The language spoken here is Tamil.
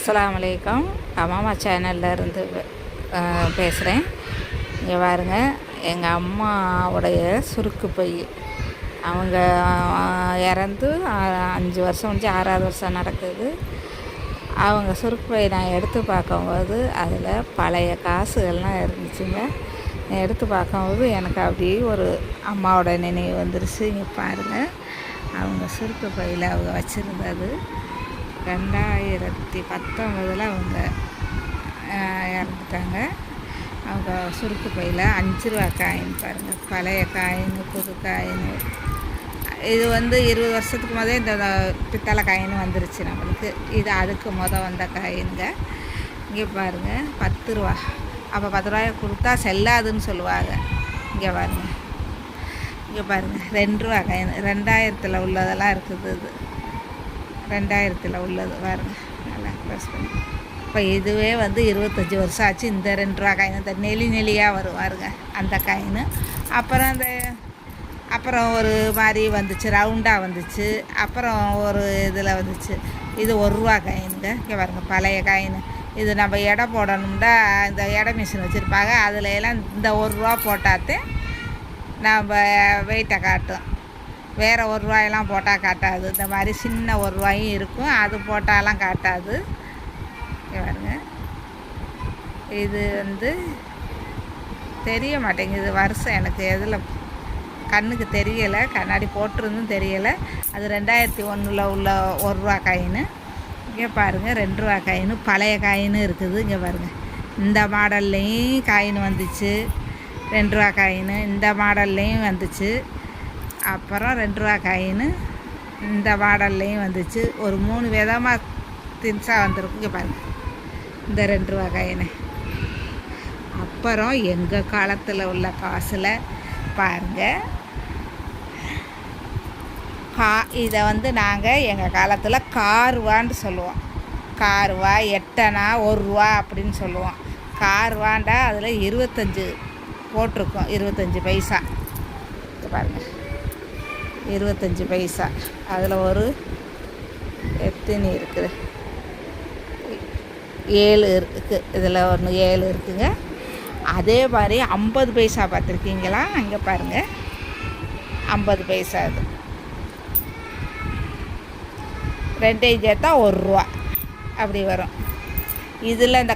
அஸ்ஸலாமு அலைக்கும். அம்மா சேனலில் இருந்து பேசுகிறேன். இங்கே பாருங்க, எங்கள் அம்மாவுடைய சுருக்கு பை அவங்க இறந்து 5 வருஷம் முடிஞ்சு 6வது வருஷம் நடக்குது. அவங்க சுருக்கு பை நான் எடுத்து பார்க்கும்போது அதில் பழைய காசுகள்லாம் இருந்துச்சுங்க. எடுத்து பார்க்கும்போது எனக்கு அப்படியே ஒரு அம்மாவோட நினைவு வந்துருச்சு. இங்கே பாருங்கள், அவங்க சுருக்கு பையில் அவங்க வச்சுருந்தது 2019 அவங்க இறந்துட்டாங்க. அவங்க சுருக்கு பையில் 5 ரூபா காயின் பாருங்கள், பழைய காயின், புது காயின். இது 20 வருஷத்துக்கு முதல் இந்த பித்தளை காயின் வந்துருச்சு நம்மளுக்கு. இது அதுக்கு வந்த காயினுங்க. இங்கே பாருங்கள், 10 ரூபா. அப்போ 10 ரூபாயை கொடுத்தா செல்லாதுன்னு சொல்லுவாங்க. இங்கே பாருங்கள், இங்கே பாருங்கள், 2 ரூபா காயின் 2000 உள்ளதெல்லாம் இருக்குது. இது 2000 உள்ளது பாருங்கள், நல்லா ப்ரெஸ் பண்ணி. இப்போ இதுவே 25 வருஷம் ஆச்சு. இந்த 2 ரூபா காயின், இந்த நெளியாக வரும் பாருங்க, அந்த காயின். அப்புறம் ஒரு மாதிரி வந்துச்சு, ரவுண்டாக வந்துச்சு. அப்புறம் ஒரு இதில் வந்துச்சு. இது 1 ரூபா காயினுங்க. இங்கே பாருங்கள், பழைய காயின். இது நம்ம எடை போடணும்னா இந்த எடை மிஷின் வச்சுருப்பாங்க. அதில் எல்லாம் இந்த 1 ரூபா போட்டாத்தே நம்ம வெயிட்டை காட்டும். வேறு 1 ரூபாயெல்லாம் போட்டால் காட்டாது. இந்த மாதிரி சின்ன 1 ரூபாயும் இருக்கும், அது போட்டாலாம் காட்டாது. பாருங்க, இது தெரிய மாட்டேங்குது வருஷம். எனக்கு எதில் கண்ணுக்கு தெரியலை, கண்ணாடி போட்டிருந்தும் தெரியலை. அது 2001 உள்ள 1 ரூபா காயின். இங்கே பாருங்கள், 2 ரூபா காயின், பழைய காயின் இருக்குது. இங்கே பாருங்கள், இந்த மாடல்லையும் காயின் வந்துச்சு. 2 ரூபா காயின் இந்த மாடல்லையும் வந்துச்சு. அப்புறம் 2 ரூபா காயின் இந்த மாடல்லையும் வந்துச்சு. ஒரு 3 விதமாக தின்ஸாக வந்துருக்கு. இங்கே பாருங்கள், இந்த 2 ரூபா காயின். அப்புறம் எங்கள் காலத்தில் உள்ள காசில் பாருங்கள், இதை நாங்கள் எங்கள் காலத்தில் கார்வான்னு சொல்லுவோம். கார்வா, 8 அணா, 1 ரூபா அப்படின்னு சொல்லுவோம். கார்வாண்டா அதில் 25 போட்டிருக்கோம், 25 பைசா. பாருங்கள், 25 பைசா. அதில் ஒரு எத்தனை இருக்குது, 7 இருக்குது. இதில் ஒன்று 7 இருக்குங்க. அதே மாதிரி 50 பைசா பார்த்துருக்கீங்களா? அங்கே பாருங்கள், 50 பைசா. அது 2 சேர்த்தா 1 ரூபா அப்படி வரும். இதில் இந்த